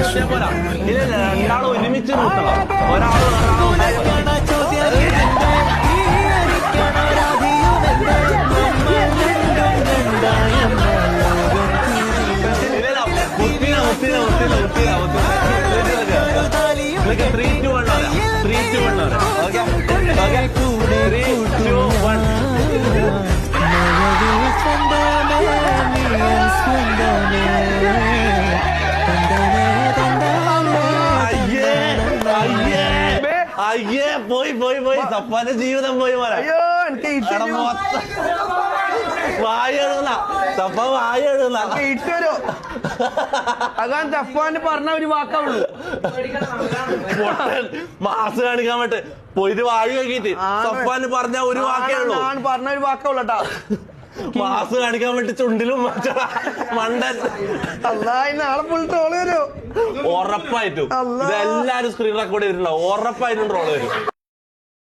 നിർത്തിയാ പോരാ. ഇല്ല രണ്ടാൾ ഒരുമിച്ച് നിർത്തണം. ഒരാൾ Like 3, 2, 1 3, 2, 1 Okay? Okay? 3, 2, 1 അയ്യേ പോയി സപ്പാന്റെ ജീവിതം പോയി മോനെ. വായ എഴുതുന്ന സപ്പ വായ എഴുതുന്ന ഇട്ടുവരോ അതാണ് സഫാന് പറഞ്ഞ ഒരു വാക്കാവുള്ളൂ. മാസ് കാണിക്കാൻ പറ്റേ പോയിട്ട് വാഴ കഴിക്കിട്ട് സഫാന് പറഞ്ഞ ഒരു വാക്കേ ഉള്ളൂ. പറഞ്ഞ ഒരു വാക്കാവുള്ളൂ കേട്ടാ. മാസ് കാണിക്കാൻ വേണ്ടി ചുണ്ടിലും മണ്ടൻ. നാളെ ഫുൾ ട്രോള് വരും ഉറപ്പായിട്ടും. ഇതെല്ലാരും സ്ക്രീൻ റെക്കോർഡ് ചെയ്തിട്ടുണ്ടാവും. ഉറപ്പായിട്ടും ട്രോള് വരും.